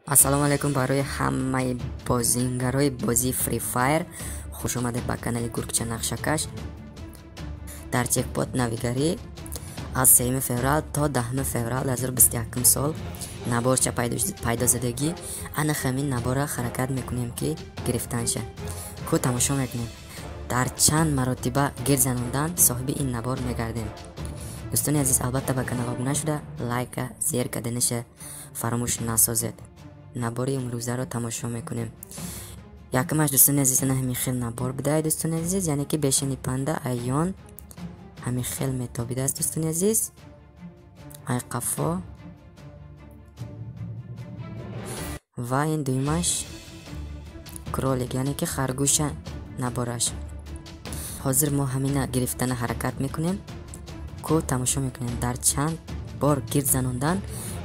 ассалому алайкум барои ҳамаи бозингарои бозии Free Fire. хуш омадед ба канали Гуркча Нақшакаш. дар чекпот навигарӣ аз 3 феврал то 10 феврал 2021 сол наборча пайдозадагӣ ана хамин набора харакат мекунем ки гирифтанша. ку тамошо мекунем дар чанд маротиба гир занондан соҳиби ин набор мегардем. дӯстони азиз, албатта ба канал обуна шуда лайка зер кардениша фаромӯш насозед. набори имрӯзаро тамошо мекунем. якумаш дӯстони азиз ана ҳамин хел набор будай дӯстони азиз, яъне ки бешани панда айён ҳамин хел метобидааст дӯстони азиз. ай қафо ва ин дуюмаш кролик, яъне ки харгӯша набораш. ҳозир мо ҳамина гирифтана ҳаракат мекунем. ку тамошо мекунем дар чанд бор гирд занондан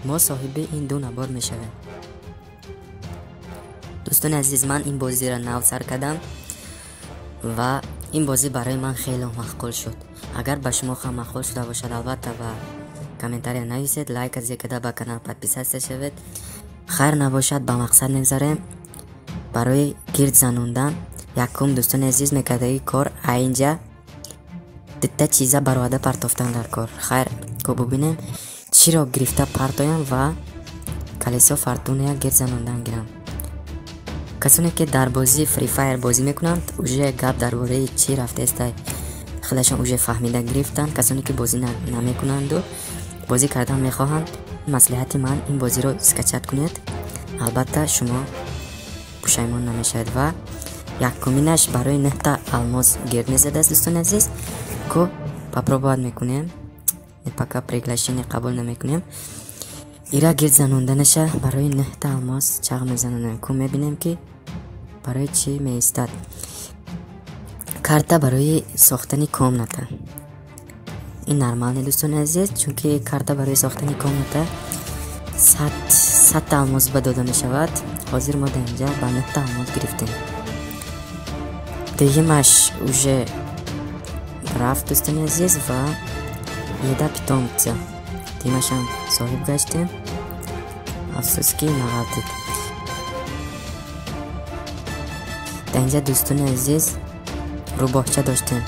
мо соҳиби ин ду набор мешавем. дӯстони азиз, ман ин бозиро нав сар кардам ва ин бозӣ барои ман хеле махқул шуд. агар ба шумо хам махқул шуда бошад, албатта ба комментария нависед, лайка зер карда ба канал подписатсия шавед. хайр набошад, ба мақсад мегзарем. барои гирд занондан якум дӯстони азиз мекардагӣ кор айнҷа дитта чиза барояда партофтан дар кор. хайр ку бубинем чиро гирифта партоям ва калесо фортуная гирд занондан гирам. касоне ки дар бозии Free Fire бозӣ мекунанд, уже гап дар бораи чӣ рафтаестай хелашон уже фаҳмида гирифтанд. касоне ки бозӣ намекунанду бозӣ кардан мехоҳанд, маслиҳати ман ин бозиро скачат кунед. албатта шумо пушаймон намешавед. ва якуминаш барои 9 алмос гирд мезадааст дӯстони азиз. ку попробовать мекунем, пока приглашение қабул намекунем. ира гирд занонданаша барои 9 алмос чағ мезанонем. ку мебинем ки барои чӣ меистад. карта барои сохтани комната. ин нормал не дӯстони азиз, чунки карта барои сохтани комната 100 алмос ба дода мешавад. ҳозир мо дар инҷа ба 9 алмос гирифтем. дуюмаш уже рафт дӯстони азиз ва еда питомца. дуюмашам соҳиб гаштем. афсуски нағалтид. дар инҷа дӯстони азиз рӯбоҳча доштем.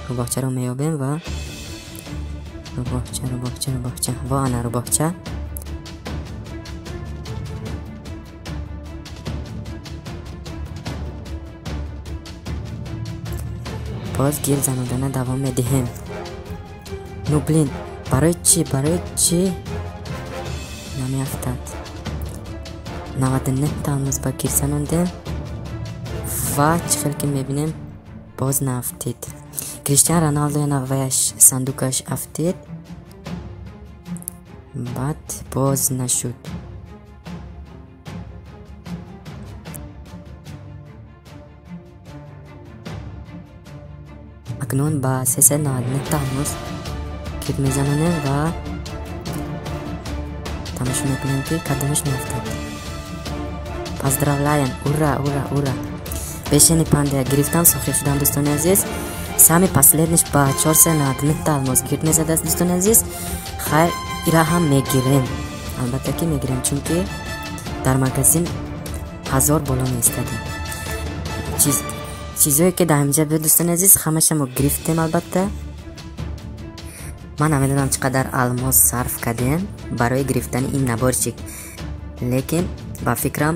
рӯбоҳчаро меёбем ва рӯбоҳча ва ана рӯбоҳча. боз гир занодана давом медиҳем. ну блин, барои чӣ намеафтад. 99 алмос ба гир занондем ва чӣ хел ки мебинем боз наафтид. Криштиану Роналдо яна ваяш сандукаш афтид, баъд боз нашуд. акнун ба 399 алмос гирд мезанонем ва тамошо мекунем ки кадомаш меафтад. поздравляем, ура. бешени панда гирифтан сохиб шудам дӯстони азиз. сами последниш ба 499 алмос гирд мезадааст дӯстони азиз. хайр ира ҳам мегирем, албатта ки мегирем, чунки дар магазин 1000 боло меистадем. чизое ки дар инҷа буд дӯстони азиз ҳамаша мо гирифтем. албатта ман намедонам чӣ қадар алмос сарф кардем барои гирифтани ин наборчик, лекин ба фикрам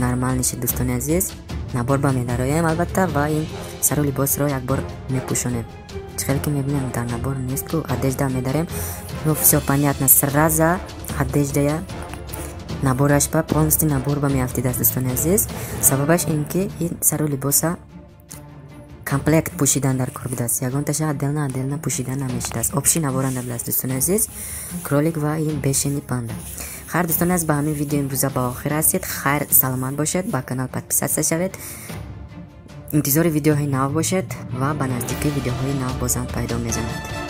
нормал нишид дӯстони азиз. набор ба медароям албатта ва ин сару либосро якбор мепӯшонем. чӣ хел ки мебинем дар набор нест ку одежда медарем. ну всё понятно, сразу одеждая набораш ба полностью набор ба меафтидааст дӯстони азиз. сабабаш ин ки ин сару либоса комплект пӯшидан дар кор будааст. ягонташа отдельно пӯшидан намешидааст. обши наборанда будааст дӯстони азиз. кролик ва ин бешени панда. хайр дӯстони азиз, ба ҳамин видео имрӯза ба охир расид. хайр саломат бошед, ба канал подписатсия шавед, интизори видеоҳои нав бошед ва ба наздикӣ видеоҳои нав бозам пайдо мезанад.